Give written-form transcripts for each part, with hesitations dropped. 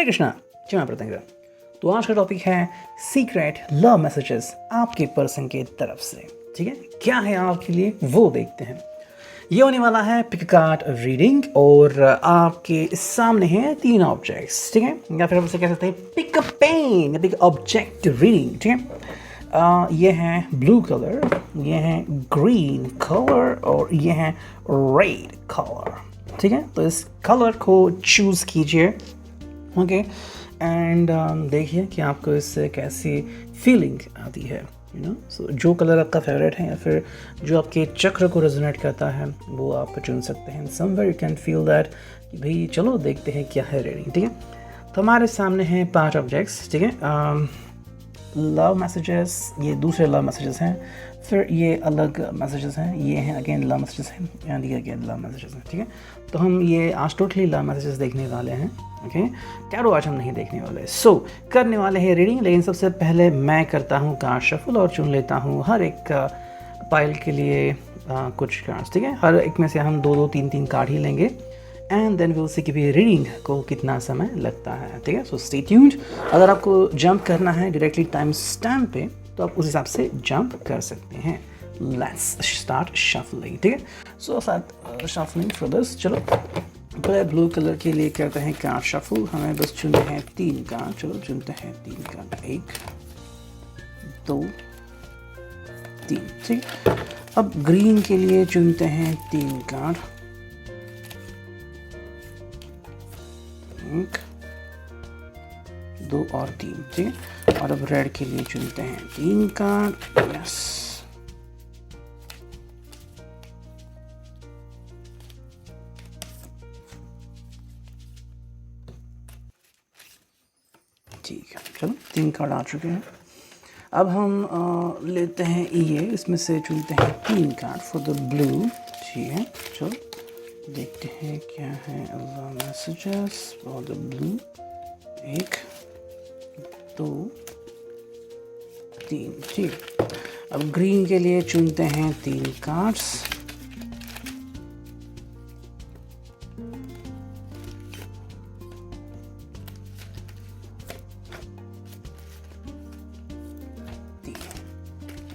हरे कृष्णा, जय मां प्रत्यंग। तो आज का टॉपिक है सीक्रेट लव मैसेजेस आपके पर्सन के तरफ से। ठीक है, क्या है आपके लिए वो देखते हैं। ये होने वाला है पिक कार्ड रीडिंग और आपके सामने हैं 3 ऑब्जेक्ट्स। ठीक है, या फिर हम उसे कह सकते हैं pick a pen, pick object reading. ठीक है, ये है ब्लू कलर, ये है ग्रीन कलर और ये है रेड कलर। ठीक है, तो इस कलर को चूज़ कीजिए। ओके, एंड देखिए कि आपको इससे कैसी फीलिंग आती है। सो जो कलर आपका फेवरेट है या फिर जो आपके चक्र को रेजोनेट करता है वो आप चुन सकते हैं। Somewhere you can feel that कि भाई चलो देखते हैं क्या है रीडिंग। ठीक है, तो हमारे सामने हैं 5 ऑब्जेक्ट्स। ठीक है, लव मैसेजेस, ये दूसरे लव मैसेजेस हैं, फिर ये अलग मैसेजेस हैं, ये हैं अगेन लव मैसेजेस हैं, एंड ये अगेन लव मैसेजेस हैं। ठीक है, तो हम ये आज टोटली लव मैसेजेस देखने वाले हैं। ओके, टैरो आज हम नहीं देखने वाले। सो करने वाले हैं रीडिंग, लेकिन सबसे पहले मैं करता हूँ कार्ड शफल और चुन लेता हूँ हर एक पाइल के लिए कुछ कार्ड्स। ठीक है, हर एक में से हम 2-2, 3-3 कार्ड ही लेंगे एंड देन विल सी कि भी रीडिंग को कितना समय लगता है। ठीक है, सो स्टे ट्यून्ड। अगर आपको जंप करना है डायरेक्टली टाइम स्टैम्प पे तो आप उस हिसाब से जंप कर सकते हैं। Let's start shuffling. ठीक है, सो साथ शफलिंग फॉर दिस। चलो पहले ब्लू कलर के लिए करते हैं कार्ड शफल। हमें बस चुनते हैं 3 कार्ड। चलो चुनते हैं 3 कार्ड, 1 2 3। ठीक, अब ग्रीन के लिए चुनते हैं 3 कार्ड, 1 2 और 3। ठीक है, और अब रेड के लिए चुनते हैं 3 कार्ड। यस, ठीक है, चलो 3 कार्ड आ चुके हैं। अब हम लेते हैं ये, इसमें से चुनते हैं 3 कार्ड फॉर द ब्लू। ठीक है, चलो देखते हैं क्या है love messages for the blue. 1 2 3। ठीक, अब ग्रीन के लिए चुनते हैं 3 कार्ड्स।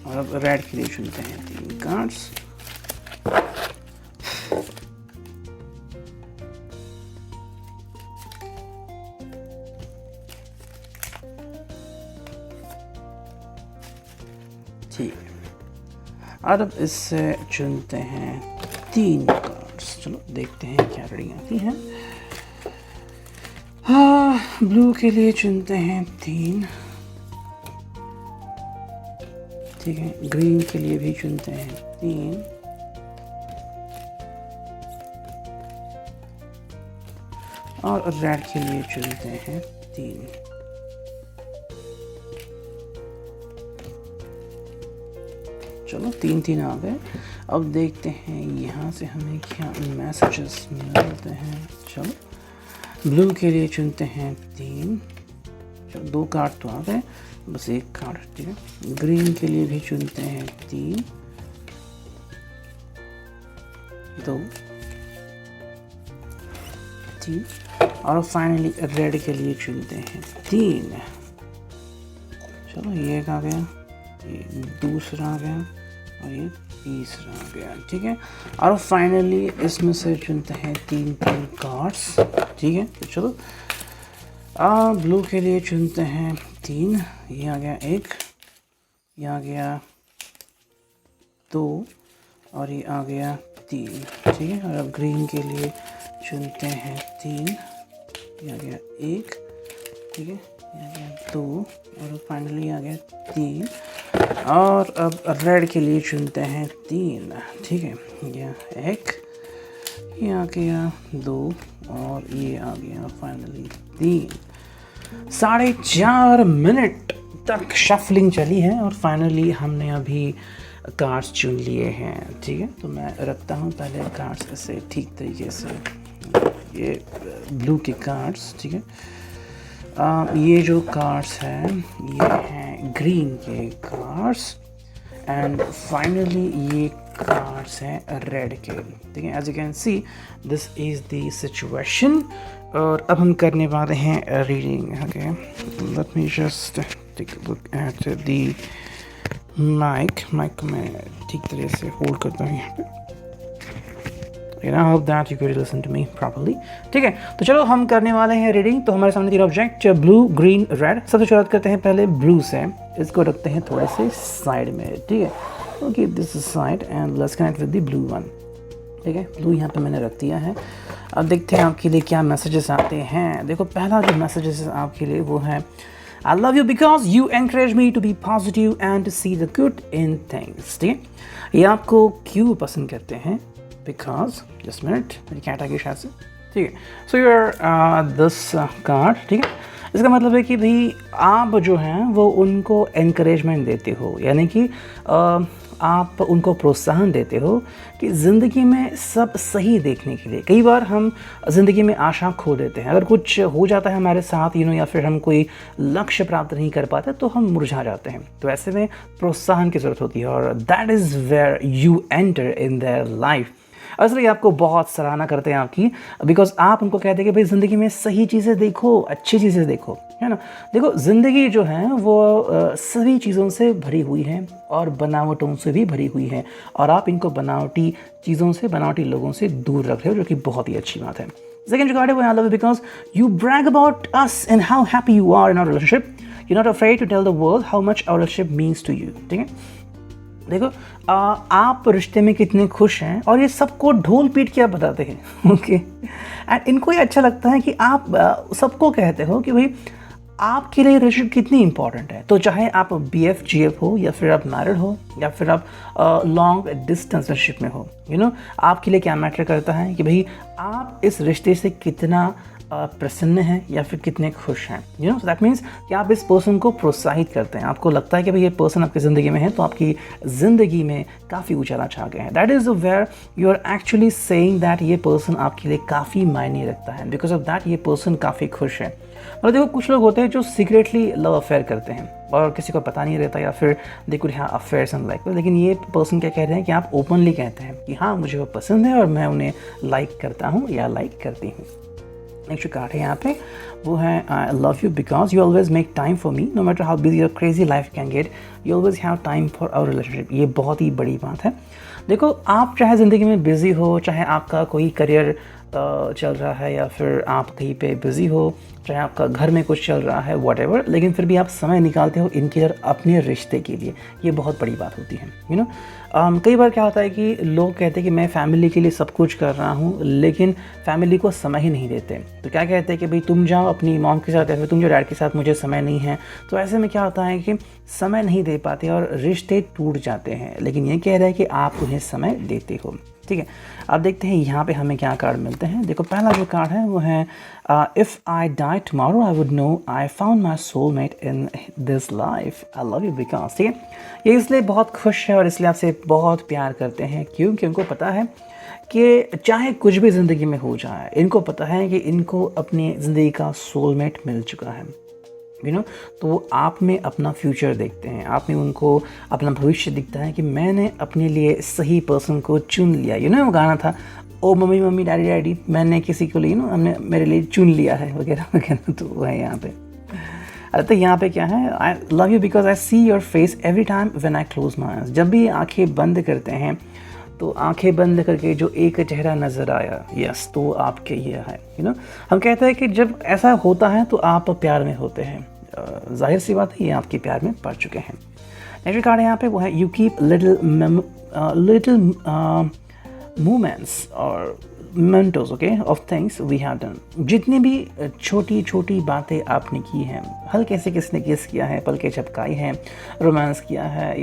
और अब रेड के लिए चुनते हैं 3 कार्ड्स। ठीक है, और अब इससे चुनते हैं 3 कार्ड्स। चलो देखते हैं क्या रीडिंग आती है। हाँ, ब्लू के लिए चुनते हैं 3। ठीक है, ग्रीन के लिए भी चुनते हैं 3 और रेड के लिए चुनते हैं 3। चलो 3-3 आ गए। अब देखते हैं यहाँ से हमें क्या मैसेजेस मिलते हैं। चलो ब्लू के लिए चुनते हैं 3। चलो 2 कार्ड तो आ गए, बस 1 कार्ड। ठीक है, ग्रीन के लिए भी चुनते हैं 3 2 3 और फाइनली रेड के लिए चुनते हैं 3। चलो ये एक आ गया, ये दूसरा आ गया और ये तीसरा आ गया। ठीक है, और फाइनली इसमें से चुनते हैं 3 कार्ड्स। ठीक है, तो चलो ब्लू के लिए चुनते हैं 3। ये आ गया 1, ये आ गया 2 और ये आ गया 3। ठीक है, और अब ग्रीन के लिए चुनते हैं 3। ये आ गया 1, ठीक है, ये आ गया 2 और फाइनली आ गया 3। और अब रेड के लिए चुनते हैं 3। ठीक है, ये 1, ये आ गया 2 और ये आ गया फाइनली 3। 4.5 मिनट तक शफलिंग चली है और फाइनली हमने अभी कार्ड्स चुन लिए हैं। ठीक है, तो मैं रखता हूँ पहले कार्ड्स ऐसे ठीक तरीके से, ये ब्लू के कार्ड्स। ठीक है, ये जो कार्ड्स हैं ये हैं ग्रीन के कार्ड्स एंड फाइनली ये कार्ड्स हैं रेड के, ठीक है। As you can see this is the situation, और अब हम करने वाले हैं reading. Okay, let me just take a look at the mic को मैं ठीक तरह से होल्ड करता हूँ यहाँ पे। I hope that you could listen to me properly. ठीक है, तो चलो हम करने वाले हैं रीडिंग। तो हमारे सामने तीन ऑब्जेक्ट, ब्लू, ग्रीन, रेड। सबसे शुरुआत करते हैं पहले ब्लू से। इसको रखते हैं थोड़े से साइड में, ठीक है। Okay, this is side and let's connect with the blue one, ठीक है। ब्लू यहाँ पे मैंने रख दिया है। अब देखते हैं आपके लिए क्या मैसेजेस आते हैं। देखो, पहला जो मैसेजेस है आपके लिए वो है, I love you because you encourage me to be positive and to see the good in things, ठीक है। ये आपको क्यों पसंद करते हैं? Because, just a minute, मेरी कैट आ गई शायद से, ठीक है। सो यूर दिस कार्ड, ठीक है। इसका मतलब है कि भाई आप जो हैं वो उनको encouragement देते हो, यानी कि आप उनको प्रोत्साहन देते हो कि ज़िंदगी में सब सही देखने के लिए। कई बार हम ज़िंदगी में आशा खो देते हैं, अगर कुछ हो जाता है हमारे साथ या फिर हम कोई लक्ष्य प्राप्त नहीं कर पाते तो हम मुरझा जाते हैं। तो ऐसे में प्रोत्साहन की ज़रूरत होती है, और that is where you enter in their life. इसलिए आपको बहुत सराहना करते हैं आपकी, बिकॉज आप उनको कहते हैं कि भाई ज़िंदगी में सही चीज़ें देखो, अच्छी चीज़ें देखो, है ना। देखो, ज़िंदगी जो है वो सभी चीज़ों से भरी हुई है और बनावटों से भी भरी हुई है, और आप इनको बनावटी चीज़ों से, बनावटी लोगों से दूर रख रहे हो, जो कि बहुत ही अच्छी बात है। सेकंड जो कार्ड है वो I love you because you brag about us and how happy you are in our relationship, you not afraid to tell the world how much our relationship means to you, ठीक है। देखो, आप रिश्ते में कितने खुश हैं और ये सबको ढोल पीट के आप बताते हैं, ओके। एंड इनको ये अच्छा लगता है कि आप सबको कहते हो कि भाई आपके लिए रिलेशनशिप कितनी इंपॉर्टेंट है। तो चाहे आप BF GF हो, या फिर आप मैरिड हो, या फिर आप लॉन्ग डिस्टेंस रिलेशनशिप में हो, आपके लिए क्या मैटर करता है कि भाई आप इस रिश्ते से कितना प्रसन्न हैं या फिर कितने खुश हैं। सो दैट मीन्स कि आप इस पर्सन को प्रोत्साहित करते हैं। आपको लगता है कि भाई ये पर्सन आपकी ज़िंदगी में है तो आपकी ज़िंदगी में काफ़ी ऊंचाई छा गए हैं। That is where you are actually saying that ये पर्सन आपके लिए काफ़ी मायने रखता है, बिकॉज ऑफ दैट ये पर्सन काफ़ी खुश है। मतलब देखो, कुछ लोग होते हैं जो सीक्रेटली लव अफेयर करते हैं और किसी को पता नहीं रहता, या फिर they could have affairs and like, लेकिन ये पर्सन क्या कह रहे हैं कि आप ओपनली कहते हैं कि हाँ, मुझे वो पसंद है और मैं उन्हें लाइक करता हूँ या लाइक करती हूँ। नेक्स्ट जो कार्ड है यहाँ पे वो है I love you because you always make time for me, no matter how busy your crazy life can get, you always have time for our relationship. ये बहुत ही बड़ी बात है। देखो, आप चाहे ज़िंदगी में बिज़ी हो, चाहे आपका कोई करियर चल रहा है, या फिर आप कहीं पे बिज़ी हो, चाहे आपका घर में कुछ चल रहा है, व्हाटएवर, लेकिन फिर भी आप समय निकालते हो इनके और अपने रिश्ते के लिए। ये बहुत बड़ी बात होती है। कई बार क्या होता है कि लोग कहते हैं कि मैं फैमिली के लिए सब कुछ कर रहा हूँ, लेकिन फैमिली को समय ही नहीं देते। तो क्या कहते हैं कि भाई तुम जाओ अपनी मॉम के साथ, या फिर तुम जो डैड के साथ, मुझे समय नहीं है। तो ऐसे में क्या होता है कि समय नहीं दे पाते और रिश्ते टूट जाते हैं। लेकिन ये कह रहा है कि आप उन्हें समय देते हो, ठीक है। अब देखते हैं यहाँ पे हमें क्या कार्ड मिलते हैं। देखो, पहला जो कार्ड है वो है if I die tomorrow I would know I found my soulmate in this life, I love you because, ठीक है। ये इसलिए बहुत खुश है और इसलिए आपसे बहुत प्यार करते हैं, क्योंकि उनको पता है कि चाहे कुछ भी ज़िंदगी में हो जाए, इनको पता है कि इनको अपनी ज़िंदगी का सोलमेट मिल चुका है। तो वो आप में अपना फ्यूचर देखते हैं, आप में उनको अपना भविष्य दिखता है कि मैंने अपने लिए सही पर्सन को चुन लिया। वो गाना था, ओ मम्मी मम्मी डैडी डैडी, मैंने किसी को लिए हमने मेरे लिए चुन लिया है, वगैरह वगैरह। तो वो है यहाँ पे। अरे तो यहाँ पे क्या है, I love you because I see your face every time when I close my eyes. जब भी आंखें बंद करते हैं तो आंखें बंद करके जो एक चेहरा नज़र आया, यस, तो आपके ये है। हम कहते हैं कि जब ऐसा होता है तो आप प्यार में होते हैं। जाहिर सी बात है, ये आपके प्यार में पड़ चुके हैं। नेक्स्ट कार्ड है यहाँ पे वो है यू कीप लिटिल मोमेंट्स और mementos, okay, of things we have done. जितनी भी छोटी छोटी बातें आपने की हैं, हल्के से किसने किस किया है, पलके झपकाई हैं, रोमांस किया है,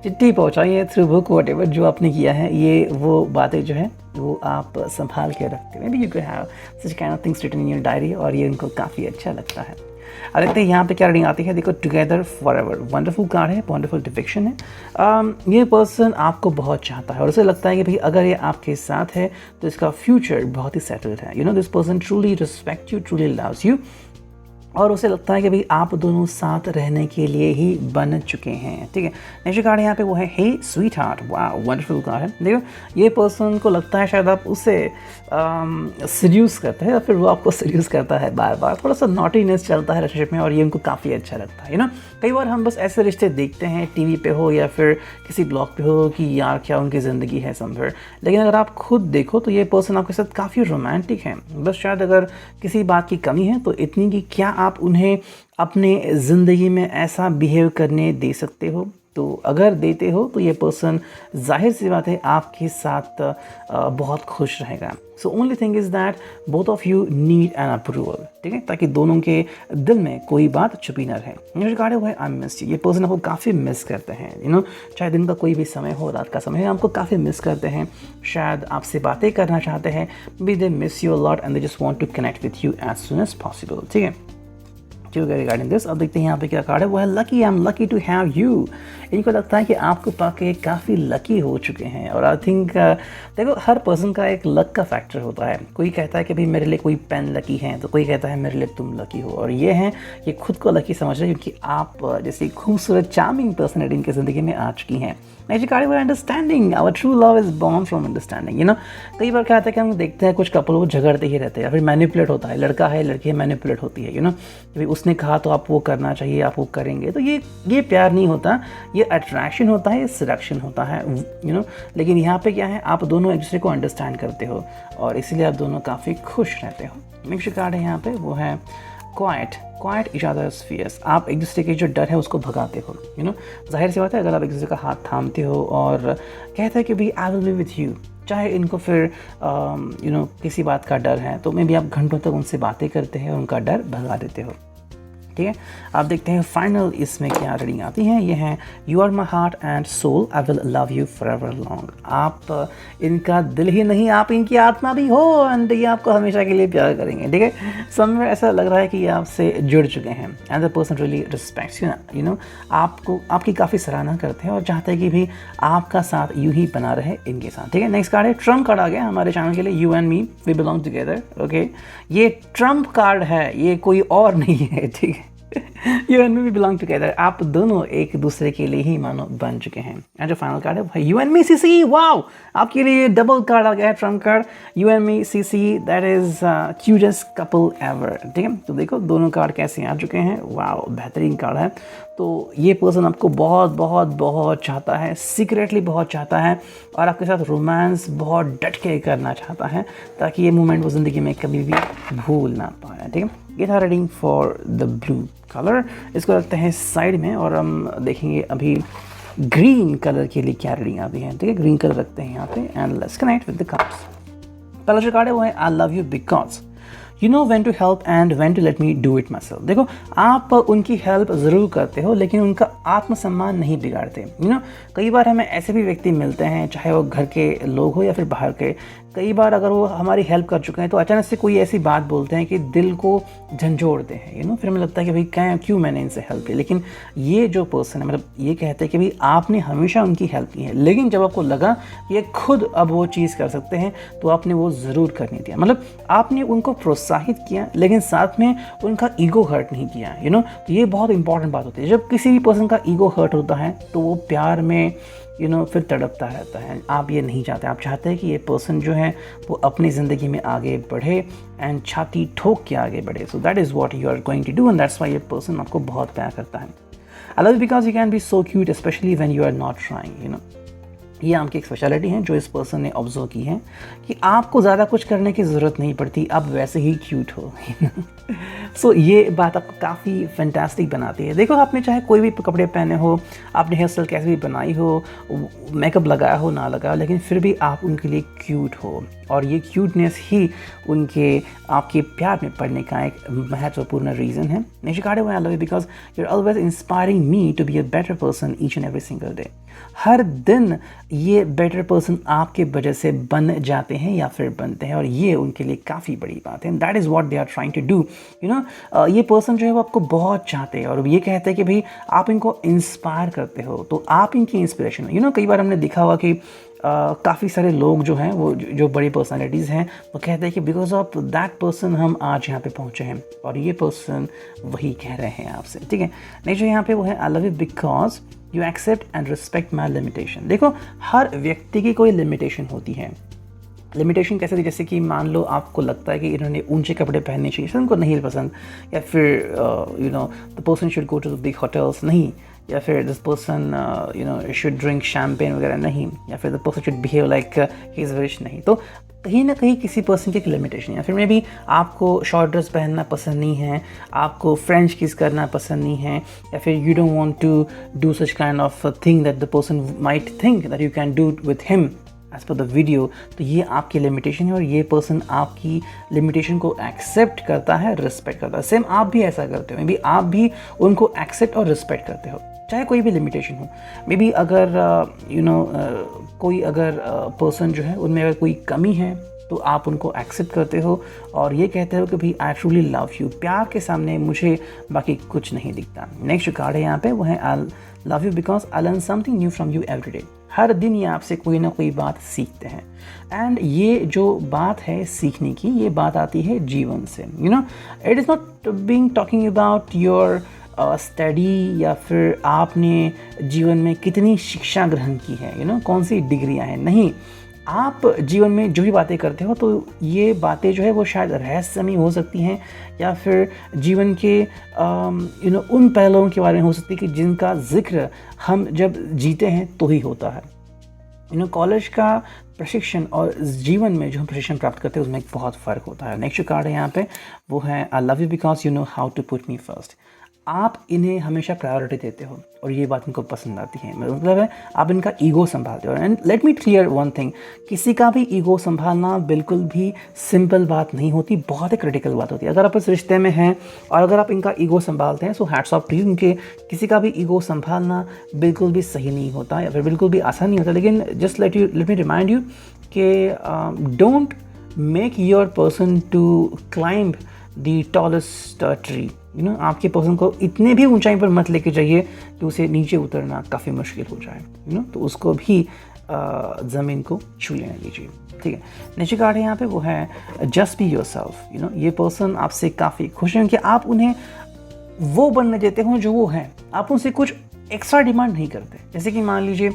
चिट्ठी पहुंचाई है थ्रू बुक, व्हाटएवर जो आपने किया है, ये वो बातें जो है वो आप संभाल के रखते हैं। Maybe you can have such kind of things written in your diary, और ये उनको काफ़ी अच्छा लगता है। अब देखते हैं यहाँ पे क्या रीडिंग आती है। देखो, टुगेदर फॉरएवर, वंडरफुल कार्ड है, वंडरफुल डिफिक्शन है। ये पर्सन आपको बहुत चाहता है और उसे लगता है कि भाई अगर ये आपके साथ है तो इसका फ्यूचर बहुत ही सेटल्ड है। This person truly respect you, truly loves you, और उसे लगता है कि भाई आप दोनों साथ रहने के लिए ही बन चुके हैं, ठीक है। नेक्स्ट कार्ड यहाँ पे वो है हे स्वीट हार्ट, वाह वंडरफुल कार्ड है। देखो ये पर्सन को लगता है शायद आप उसे सीड्यूस करते हैं या फिर वो आपको सीड्यूस करता है बार बार, थोड़ा सा नॉटीनेस चलता है रिलेशनशिप में और ये उनको काफ़ी अच्छा लगता है, कई बार हम बस ऐसे रिश्ते देखते हैं टीवी पे हो या फिर किसी ब्लॉग पे हो कि यार क्या उनकी ज़िंदगी है समवेयर, लेकिन अगर आप खुद देखो तो ये पर्सन आपके साथ काफ़ी रोमांटिक है। बस शायद अगर किसी बात की कमी है तो इतनी कि क्या आप उन्हें अपने ज़िंदगी में ऐसा बिहेव करने दे सकते हो। तो अगर देते हो तो ये पर्सन जाहिर सी बात है आपके साथ बहुत खुश रहेगा। So only thing is that both of you need an approval, ठीक है, ताकि दोनों के दिल में कोई बात छुपी ना रहे। मुझे कहा हुआ है आई मिस यू, ये पर्सन आपको काफ़ी मिस करते हैं, चाहे दिन का कोई भी समय हो, रात का समय है, आपको काफ़ी मिस करते हैं, शायद आपसे बातें करना चाहते हैं, be they miss you a lot and they just want to connect with you as soon as possible, ठीक है। रिगार्डिंग दिस अब देखते हैं यहाँ पे क्या कार्ड है, वो है lucky, I am lucky to have you. इनको लगता है कि आपको पाके काफ़ी लकी हो चुके हैं और आई थिंक देखो हर पर्सन का एक लक का फैक्टर होता है। कोई कहता है कि भाई मेरे लिए कोई पेन लकी है, तो कोई कहता है मेरे लिए तुम लकी हो, और ये हैं ये खुद को लकी समझ रहे हैं क्योंकि आप जैसी खूबसूरत चार्मिंग पर्सनैलिटी इनकी ज़िंदगी में आ चुकी हैं। नेक्स्ट कार्ड है understanding, our true love is born from understanding. कई बार क्या होता है कि हम देखते हैं कुछ कपल वो झगड़ते ही रहते हैं या फिर मैनिपुलेट होता है, लड़का है लड़की है मैनिपुलेट होती है, कि उसने कहा तो आप वो करना चाहिए, आप वो करेंगे, तो ये प्यार नहीं होता, ये अट्रैक्शन होता है, ये सिलेक्शन होता है, लेकिन यहाँ पे क्या है, आप दोनों एक दूसरे को अंडरस्टैंड करते हो और इसीलिए आप दोनों काफ़ी खुश रहते हो। नेक्स्ट कार्ड है यहाँ पे वो है क्वाइट ईच अदर्स फियर्स, आप एक दूसरे के जो डर है उसको भगाते हो, जाहिर सी बात है अगर आप एक दूसरे का हाथ थामते हो और कहते हैं कि भाई I will be with you, चाहे इनको फिर किसी बात का डर है तो मे भी आप घंटों तक उनसे बातें करते हैं और उनका डर भगा देते हो, ठीक है। आप देखते हैं फाइनल इसमें क्या रीडिंग आती है, ये है you are my heart and soul, I will love you for ever long. आप इनका दिल ही नहीं, आप इनकी आत्मा भी हो एंड ये आपको हमेशा के लिए प्यार करेंगे, ठीक है। समय ऐसा लग रहा है कि ये आपसे जुड़ चुके हैं and the person really respects you, आपको आपकी काफ़ी सराहना करते हैं और चाहते हैं कि भी आपका साथ यूँ ही बना रहे इनके साथ, ठीक है। नेक्स्ट कार्ड है ट्रम्प कार्ड आ गया हमारे चैनल के लिए, you and me we belong together, okay. ये ट्रम्प कार्ड है, ये कोई और नहीं है, ठीक है। You and me we belong together, आप दोनों एक दूसरे के लिए ही मानो बन चुके हैं। एंड जो फाइनल कार्ड है you and me C C, wow आपके लिए डबल कार्ड आ गया है, trump card, you and me C C, that is cutest couple ever, ठीक है। तो देखो दोनों कार्ड कैसे आ चुके हैं, वाओ बेहतरीन कार्ड है। तो ये पर्सन आपको बहुत बहुत बहुत चाहता है, सीक्रेटली बहुत चाहता है और आपके साथ रोमांस बहुत डट के करना चाहता है ताकि ये मोमेंट वो ज़िंदगी में कभी भी भूल ना पाए, ठीक है। ये था reading for the blue colour, इसको रखते हैं साइड में और हम देखेंगे अभी ग्रीन कलर के लिए क्या रीडिंग आती है, ठीक है। ग्रीन कलर रखते हैं यहाँ पे and let's connect with the cards. पहला जो कार्ड है वो है I love you because you know when to help and when to let me do it myself. देखो आप उनकी हेल्प ज़रूर करते हो लेकिन उनका आत्मसम्मान नहीं बिगाड़ते, कई बार हमें ऐसे भी व्यक्ति मिलते हैं चाहे वो घर के लोग हो या फिर बाहर के, कई बार अगर वो हमारी हेल्प कर चुके हैं तो अचानक से कोई ऐसी बात बोलते हैं कि दिल को झंझोड़ते हैं, फिर हमें लगता है कि भाई क्यों मैंने इनसे हेल्प की। लेकिन ये जो पर्सन है मतलब ये कहते हैं कि भाई आपने हमेशा उनकी हेल्प की है, लेकिन जब आपको लगा कि ये खुद अब वो चीज़ कर सकते हैं तो आपने वो ज़रूर करनी दिया, मतलब आपने उनको प्रोत्साहित किया लेकिन साथ में उनका ईगो हर्ट नहीं किया, तो ये बहुत इंपॉर्टेंट बात होती है। जब किसी भी पर्सन का ईगो हर्ट होता है तो वो प्यार में फिर तड़पता रहता है। आप ये नहीं चाहते, आप चाहते हैं कि ये पर्सन जो है वो अपनी ज़िंदगी में आगे बढ़े एंड छाती ठोक के आगे बढ़े। So that is what you are going to do and that's why ये पर्सन आपको बहुत प्यार करता है। I love you because you can be so cute specially when you are not trying, ये आपकी एक स्पेशलिटी है जो इस पर्सन ने ऑब्जर्व की है कि आपको ज़्यादा कुछ करने की ज़रूरत नहीं पड़ती, आप वैसे ही क्यूट हो। सो ये बात आपको काफ़ी फैंटास्टिक बनाती है। देखो आपने चाहे कोई भी कपड़े पहने हो, आपने हेयर स्टाइल कैसे भी बनाई हो, मेकअप लगाया हो ना लगाया हो, लेकिन फिर भी आप उनके लिए क्यूट हो और ये क्यूटनेस ही उनके आपके प्यार में पड़ने का एक महत्वपूर्ण रीज़न है। नेक्स्ट कार्ड है I love you because you are always inspiring me to be a better person each and every single day. हर दिन ये बेटर पर्सन आपके वजह से बन जाते हैं या फिर बनते हैं और ये उनके लिए काफ़ी बड़ी बात है। That is what they are trying to do, ये पर्सन जो है वो आपको बहुत चाहते हैं और ये कहते हैं कि भाई आप इनको इंस्पायर करते हो तो आप इनकी इंस्पिरेशन हो। कई बार हमने देखा हुआ कि काफ़ी सारे लोग जो हैं वो जो बड़ी पर्सनालिटीज़ हैं वो कहते हैं कि बिकॉज ऑफ दैट पर्सन हम आज यहाँ पे पहुँचे हैं, और ये पर्सन वही कह रहे हैं आपसे, ठीक है। नहीं, जो यहाँ पे वो है I love you because you accept and respect my limitation. देखो, हर व्यक्ति की कोई लिमिटेशन होती है। लिमिटेशन कैसे थी, जैसे कि मान लो आपको लगता है कि इन्होंने ऊंचे कपड़े पहनने चाहिए, उनको नहीं पसंद, या फिर the person should go to the big hotels, नहीं, या फिर this person should drink champagne वगैरह, नहीं, या फिर the person should behave like he is rich, नहीं। तो कहीं ना कहीं किसी पर्सन की एक लिमिटेशन है। या फिर मे बी आपको शॉर्ट ड्रेस पहनना पसंद नहीं है, आपको फ्रेंच किस करना पसंद नहीं है, या फिर you don't want to do such kind of thing that the person might think that you can do with him as per the video. तो ये आपकी लिमिटेशन है, और ये पर्सन आपकी लिमिटेशन को एक्सेप्ट करता है, रिस्पेक्ट करता है। सेम आप भी ऐसा करते हो, मे बी आप भी उनको एक्सेप्ट और रिस्पेक्ट करते हो, चाहे कोई भी लिमिटेशन हो। मे बी अगर कोई अगर पर्सन जो है उनमें अगर कोई कमी है तो आप उनको एक्सेप्ट करते हो और ये कहते हो कि भाई आई ट्रूली लव यू, प्यार के सामने मुझे बाकी कुछ नहीं दिखता। नेक्स्ट कार्ड है यहाँ पे, वो है I love you because I learn something new from you every day. हर दिन ये आपसे कोई ना कोई बात सीखते हैं, एंड ये जो बात है सीखने की, ये बात आती है जीवन से। It is not being talking about your study, या फिर आपने जीवन में कितनी शिक्षा ग्रहण की है, कौन सी डिग्रियां हैं, नहीं। आप जीवन में जो भी बातें करते हो तो ये बातें जो है वो शायद रहस्यमयी हो सकती हैं, या फिर जीवन के उन पहलुओं के बारे में हो सकती है कि जिनका जिक्र हम जब जीते हैं तो ही होता है। कॉलेज का प्रशिक्षण और जीवन में जो हम प्रशिक्षण प्राप्त करते हैं उसमें एक बहुत फ़र्क होता है। नेक्स्ट कार्ड है यहाँ पे, वो है I love you because you know how to put me first. आप इन्हें हमेशा प्रायोरिटी देते हो और ये बात इनको पसंद आती है, मतलब है आप इनका ईगो संभालते हो। And let me clear one thing, किसी का भी ईगो संभालना बिल्कुल भी सिंपल बात नहीं होती, बहुत ही क्रिटिकल बात होती है। अगर आप इस रिश्ते में हैं और अगर आप इनका ईगो संभालते हैं, so hats off to you. इनके किसी का भी ईगो संभालना बिल्कुल भी सही नहीं होता या फिर बिल्कुल भी आसान नहीं होता, लेकिन just let me remind you कि don't make your person to climb the tallest tree. आपके पर्सन को इतने भी ऊंचाई पर मत लेके जाइए कि उसे नीचे उतरना काफ़ी मुश्किल हो जाए। तो उसको भी ज़मीन को छू लेने दीजिए, ठीक है। नेक्स्ट कार्ड है यहाँ पे, वो है जस्ट बी योरसेल्फ। ये पर्सन आपसे काफ़ी खुश हैं कि आप उन्हें वो बनने देते हो जो वो हैं, आप उनसे कुछ एक्स्ट्रा डिमांड नहीं करते। जैसे कि मान लीजिए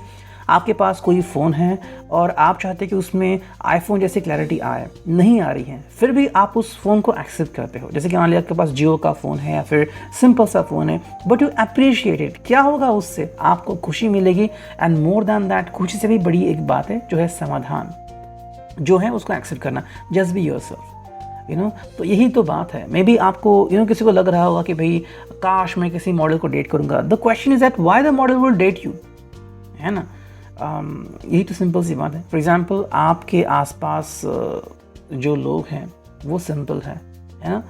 आपके पास कोई फ़ोन है और आप चाहते कि उसमें आईफोन जैसी क्लैरिटी आए, नहीं आ रही है, फिर भी आप उस फ़ोन को एक्सेप्ट करते हो। जैसे कि मान लीजिए आपके पास जियो का फ़ोन है या फिर सिंपल सा फ़ोन है, बट यू अप्रिशिएट इट। क्या होगा उससे? आपको खुशी मिलेगी, एंड मोर दैन दैट खुशी से भी बड़ी एक बात है जो है समाधान, जो है उसको एक्सेप्ट करना। Just be yourself. तो यही तो बात है। मे बी आपको किसी को लग रहा होगा कि भाई काश मैं किसी मॉडल को डेट करूँगा। The question is that why the model will date you, है ना। यही तो सिंपल सी बात है। फॉर एग्जाम्पल, आपके आसपास जो लोग हैं वो सिंपल है ना।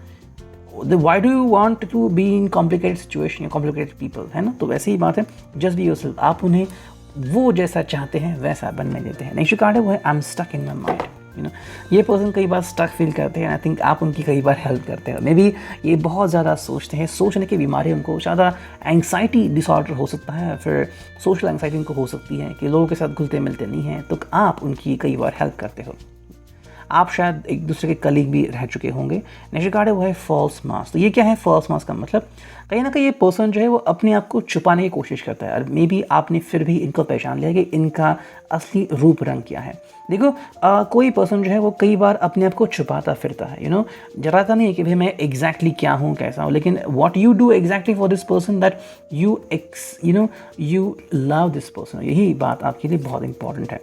Why do you want to be in complicated situation या कॉम्प्लिकेटेड पीपल, है ना। तो वैसे ही बात है, जस्ट बी योरसेल्फ। आप उन्हें वो जैसा चाहते हैं वैसा बनने देते हैं। नेक्स्ट कार्ड है, वो है I am stuck in my mind. ये पर्सन कई बार स्टक फील करते हैं। आई थिंक आप उनकी कई बार हेल्प करते हैं। मे बी ये बहुत ज़्यादा सोचते हैं, सोचने की बीमारी उनको, ज़्यादा एंग्जाइटी डिसऑर्डर हो सकता है, फिर सोशल एंग्जाइटी उनको हो सकती है कि लोगों के साथ घुलते मिलते नहीं हैं। तो आप उनकी कई बार हेल्प करते हो। आप शायद एक दूसरे के कलीग भी रह चुके होंगे। नेक्स्ट कार्ड है, वो है फॉल्स मास्क। तो ये क्या है फॉल्स मास्क का मतलब? कहीं ना कहीं ये पर्सन जो है वो अपने आप को छुपाने की कोशिश करता है, और मे बी आपने फिर भी इनको पहचान लिया कि इनका असली रूप रंग क्या है। देखो, कोई पर्सन जो है वो कई बार अपने आप को छुपाता फिरता है। जराता नहीं है कि भाई मैं एग्जैक्टली क्या हूँ, कैसा हूँ, लेकिन what you do exactly for this person that you love this person. यही बात आपके लिए बहुत इंपॉर्टेंट है।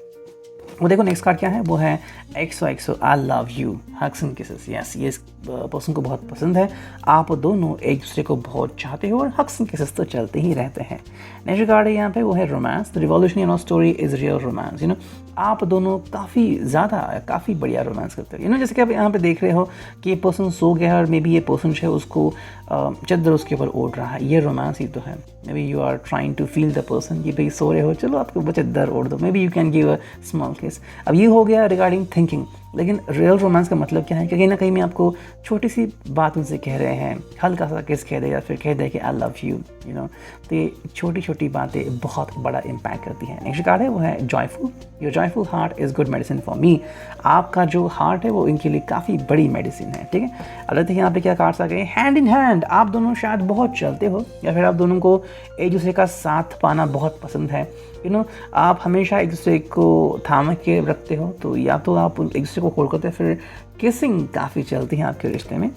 वो देखो नेक्स्ट कार्ड क्या है, वो है XOXO I love you, hugs and kisses. Yes, ये इस पर्सन को बहुत पसंद है। आप दोनों एक दूसरे को बहुत चाहते हो और हग्स एंड किसेस तो चलते ही रहते हैं। नेक्स्ट कार्ड है यहाँ पे, वो है romance. The revolution in our story is real romance. आप दोनों काफ़ी बढ़िया रोमांस करते हो। जैसे कि आप यहाँ पे देख रहे हो कि ये पर्सन सो गया है और मे बी ये पर्सन जो है उसको चद्दर उसके ऊपर ओढ़ रहा है। ये रोमांस ही तो है। Maybe you are trying to feel the person, ये भाई सो रहे हो, चलो आपके ऊपर चद्दर ओढ़ दो, may be you can give a small किस। अब ये हो गया रिगार्डिंग थिंकिंग। लेकिन रियल रोमांस का मतलब क्या है कि कहीं ना कहीं मैं आपको छोटी सी बात उनसे कह रहे हैं, हल्का सा किस कह दे या फिर कह दे कि आई लव यू, यू नो, तो ये छोटी छोटी बातें बहुत बड़ा इम्पैक्ट करती हैं। नेक्स्ट कार्ड है वो है joyful. Your joyful heart is good medicine for me. आपका जो हार्ट है वो इनके लिए काफ़ी बड़ी मेडिसिन है, ठीक है। अगर देखिए यहाँ पे क्या कार्ड्स आ गए, हैंड इन हैंड। आप दोनों शायद बहुत चलते हो या फिर आप दोनों को एक दूसरे का साथ पाना बहुत पसंद है, यू नो, आप हमेशा एक दूसरे को थाम के रखते हो, तो या तो आप एक दूसरे को होल्ड करते हैं, फिर किसिंग काफ़ी चलती है आपके रिश्ते में।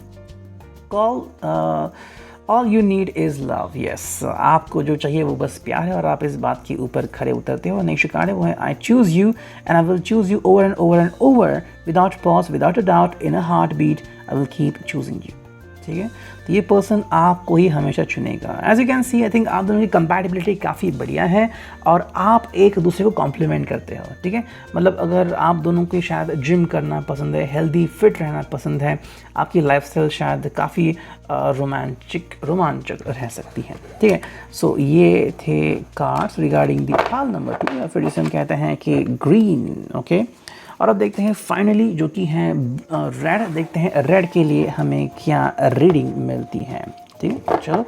All you need is love. Yes, आपको जो चाहिए वो बस प्यार है और आप इस बात के ऊपर खड़े उतरते हो। नेक्स्ट कार्ड है वो है I choose you and I will choose you over and over and over without pause without a doubt in a heart beat I will keep choosing you, ठीक है। तो ये पर्सन आपको ही हमेशा चुनेगा। As you can see, I think आप दोनों की कंपैटिबिलिटी काफ़ी बढ़िया है और आप एक दूसरे को कॉम्प्लीमेंट करते हो, ठीक है। मतलब अगर आप दोनों को शायद जिम करना पसंद है, हेल्दी फिट रहना पसंद है, आपकी लाइफस्टाइल शायद काफ़ी रोमांचक रह सकती है, ठीक है। सो ये थे cards regarding the Pal number 2 या फिर जिसे हम कहते हैं कि ग्रीन, ओके। और अब देखते हैं फाइनली जो कि है रेड। देखते हैं रेड के लिए हमें क्या रीडिंग मिलती है, ठीक है। चलो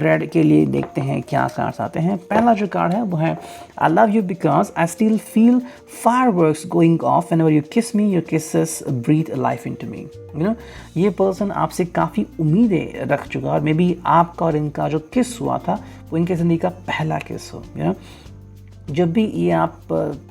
रेड के लिए देखते हैं क्या कार्ड्स आते हैं। पहला जो कार्ड है वो है I love you because I still feel fireworks going off whenever you kiss me, your kisses breathe life into me, you know. ये पर्सन आपसे काफ़ी उम्मीदें रख चुका और मे बी आपका और इनका जो किस हुआ था वो इनकी ज़िंदगी का पहला किस हो, यू नो। जब भी ये आप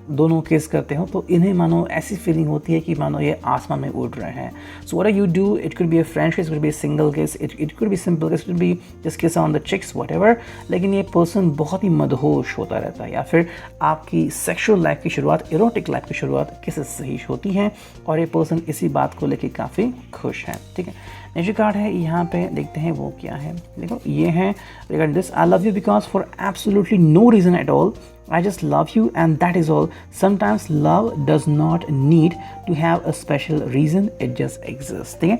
दोनों किस करते हो तो इन्हें मानो ऐसी फीलिंग होती है कि मानो ये आसमान में उड़ रहे हैं। So what you do, it could be a friend kiss, it could be a single kiss, it could be simple kiss, it could be just kiss on the cheeks, whatever. लेकिन ये पर्सन बहुत ही मदहोश होता रहता है या फिर आपकी सेक्सुअल लाइफ की शुरुआत, इरोटिक लाइफ की शुरुआत किस से ही होती है और ये पर्सन इसी बात को लेकर काफ़ी खुश है, ठीक है। नेक्स्ट कार्ड है यहाँ पे देखते हैं वो क्या है। देखो ये है regarding this, I love you because for absolutely no reason at all I just love you and that is all. Sometimes love does not need to have a special reason, it just exists, ठीक है।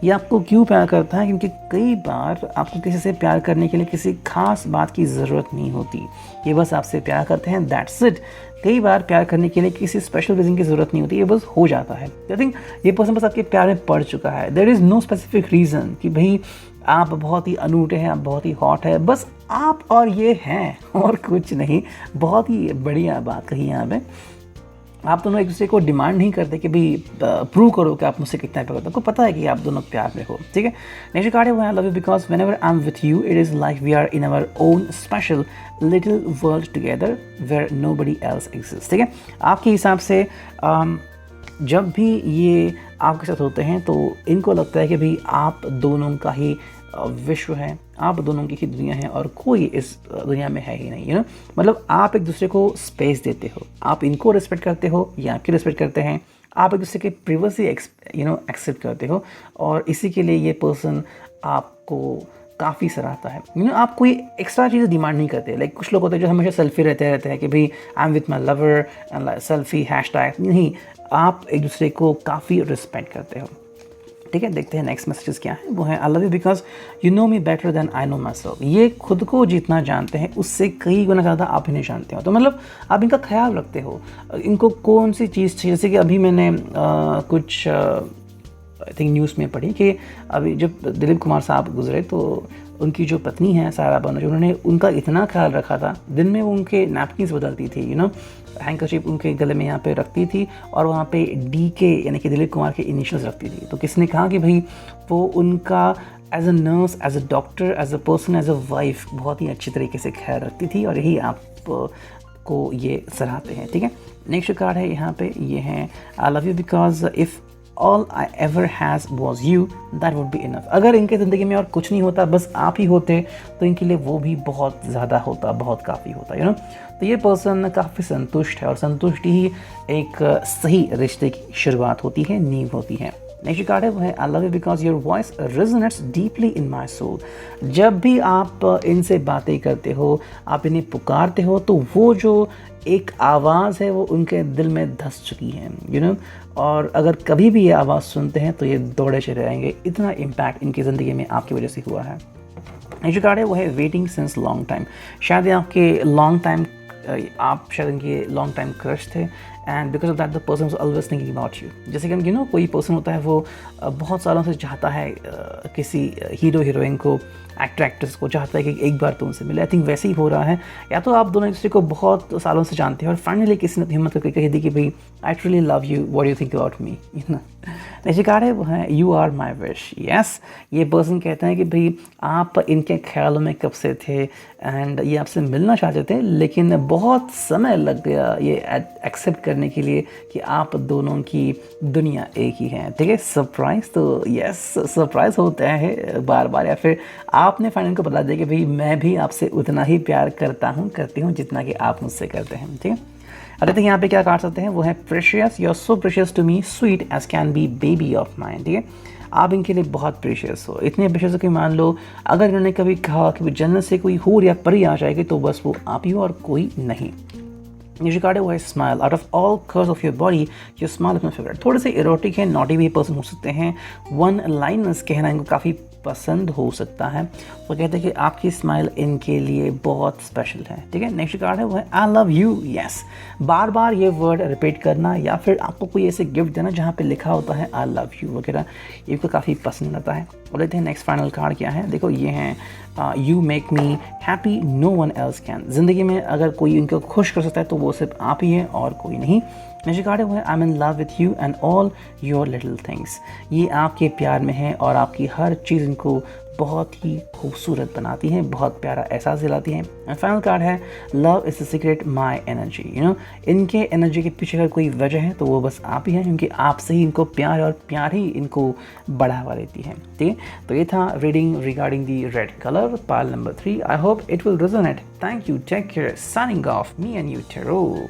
ये आपको क्यों प्यार करता है, क्योंकि कई बार आपको किसी से प्यार करने के लिए किसी खास बात की ज़रूरत नहीं होती, ये बस आपसे प्यार करते हैं, दैट्स इट। कई बार प्यार करने के लिए किसी स्पेशल रीज़न की ज़रूरत नहीं होती, ये बस हो जाता है। आई थिंक ये पर्सन बस आपके प्यार में पड़ चुका है। There is no specific reason कि भाई आप बहुत ही अनूठे हैं, आप बहुत ही हॉट है, बस आप और ये हैं और कुछ नहीं। बहुत ही बढ़िया बात कही यहाँ पे। आप दोनों एक दूसरे को डिमांड नहीं करते कि भाई प्रूव करो कि आप मुझसे कितना प्यार करते हो, आपको पता है कि आप दोनों प्यार में हो, ठीक है। नेक्स्ट कार्ड है वो I love you because whenever I am with you it is like we are in our own special little world together where nobody else exist, ठीक है। आपके हिसाब से जब भी ये आपके साथ होते हैं तो इनको लगता है कि भाई आप दोनों का ही विश्व है, आप दोनों की ही दुनिया है और कोई इस दुनिया में है ही नहीं, यू नो। मतलब आप एक दूसरे को स्पेस देते हो, आप इनको रिस्पेक्ट करते हो, ये आपकी रिस्पेक्ट करते हैं, आप एक दूसरे के प्रिवेसी एक्सेप्ट करते हो और इसी के लिए ये पर्सन आपको काफ़ी सराहता है, यू नो। आप कोई एक्स्ट्रा चीज़ें डिमांड नहीं करते। लाइक कुछ लोग होते हैं जो हमेशा सेल्फी रहते हैं कि भाई आई am with my lover and selfie hashtag, नहीं, आप एक दूसरे को काफ़ी रिस्पेक्ट करते हो, ठीक है। देखते हैं नेक्स्ट मैसेजेस क्या है। वो है I love you because you know me better than I know myself. ये खुद को जितना जानते हैं उससे कई गुना ज़्यादा आप इन्हें जानते हो, तो मतलब आप इनका ख्याल रखते हो, इनको कौन सी चीज़ चाहिए। जैसे कि अभी मैंने कुछ आई थिंक न्यूज़ में पढ़ी कि अभी जब दिलीप कुमार साहब गुजरे तो उनकी जो पत्नी है सारा बनर्जी, उन्होंने उनका इतना ख्याल रखा था, दिन में वो उनके नैपकिन्स बदलती थी, यू नो, हैंकरचीफ उनके गले में यहाँ पे रखती थी और वहाँ पे DK यानी कि दिलीप कुमार के इनिशियल्स रखती थी। तो किसने कहा कि भाई वो उनका as a nurse, as a doctor, as a person, as a wife बहुत ही अच्छी तरीके से ख्याल रखती थी और यही आप को ये सराहते हैं, ठीक है। नेक्स्ट कार्ड है यहाँ पे, ये है I love you because if all I ever has was you that would be enough. अगर इनके ज़िंदगी में और कुछ नहीं होता, बस आप ही होते, तो इनके लिए वो भी बहुत ज़्यादा होता, बहुत काफ़ी होता, यू नो। तो ये पर्सन काफ़ी संतुष्ट है और संतुष्टि ही एक सही रिश्ते की शुरुआत होती है, नींव होती है। नेक्स्ट कार्ड है वो है I love you because your voice resonates deeply in my soul. जब भी आप इनसे बातें करते हो, आप इन्हें पुकारते हो, तो वो जो एक आवाज़ है वो उनके दिल में धंस चुकी है, यू नो। और अगर कभी भी ये आवाज़ सुनते हैं तो ये दौड़े चले आएंगे, इतना इम्पैक्ट इनकी ज़िंदगी में आपकी वजह से हुआ है। नेक्स्ट कार्ड है वो है वेटिंग सिंस लॉन्ग टाइम। शायद आपके लॉन्ग टाइम, आप शायद इनके लॉन्ग टाइम क्रश थे and because of that the person is always thinking about you. जैसे कि हम कोई पर्सन होता है वो बहुत सालों से चाहता है किसी हीरो हीरोइन को, एक्टर एक्ट्रेस को, चाहता है कि एक बार तो उनसे मिले। आई थिंक वैसे ही हो रहा है, या तो आप दोनों एक दूसरे को बहुत सालों से जानते हैं और फाइनली किसी ने हिम्मत करके कह दी कि भाई I truly love you, what you think about me, next card है वो है you are my wish. Yes, ये पर्सन कहते हैं कि भाई आप इनके ख्यालों में कब से थे एंड ये आपसे मिलना चाहते थे, लेकिन बहुत समय लग गया ये एक्सेप्ट करने के लिए कि आप दोनों की दुनिया एक ही है। ठीक है, सरप्राइज, तो यस सरप्राइज होता है बार बार, या फिर आपने फाइनल को बता दिया कि भाई मैं भी आपसे उतना ही प्यार करती हूँ जितना कि आप मुझसे करते हैं। ठीक है, अरे तो यहाँ पे क्या काट सकते हैं, वो है precious, you are so precious to me, sweet as can be baby of mine. ठीक है, आप इनके लिए बहुत प्रेशियस हो, इतने प्रेशियस हो कि मान लो अगर इन्होंने कभी कहा कि जन्नत से कोई हूर या परी आ जाएगी तो बस वो आप ही हो और कोई नहीं। ये कार्ड है वो है smile, out of all curves of your body your smile is my favourite. थोड़े से इरोटिक है, नॉटी भी पर्सन हो सकते हैं, वन लाइनर्स कहना इनको काफ़ी पसंद हो सकता है। वो कहते हैं कि आपकी स्माइल इनके लिए बहुत स्पेशल है। ठीक है, नेक्स्ट कार्ड है वो है आई लव यू। यस, बार बार ये वर्ड रिपीट करना या फिर आपको कोई ऐसे गिफ्ट देना जहाँ पे लिखा होता है आई लव यू वगैरह, ये को काफ़ी पसंद आता है। और लेते हैं नेक्स्ट फाइनल कार्ड क्या है, देखो ये है you make me happy no one else can. ज़िंदगी में अगर कोई इनको खुश कर सकता है तो वो सिर्फ आप ही है और कोई नहीं। नेक्स्ट कार्ड है वो है I M in love with you and all your little things. ये आपके प्यार में है और आपकी हर चीज़ इनको बहुत ही खूबसूरत बनाती हैं, बहुत प्यारा एहसास दिलाती हैं। एंड फाइनल कार्ड है love is the secret my energy. इनके एनर्जी के पीछे अगर कोई वजह है तो वो बस आप ही हैं, क्योंकि आपसे ही इनको प्यार और प्यार ही इनको बढ़ावा देती है। ठीक है, तो ये था reading regarding the red colour part number 3। I hope it will resonate. Thank you, take care, signing off me and you tarot.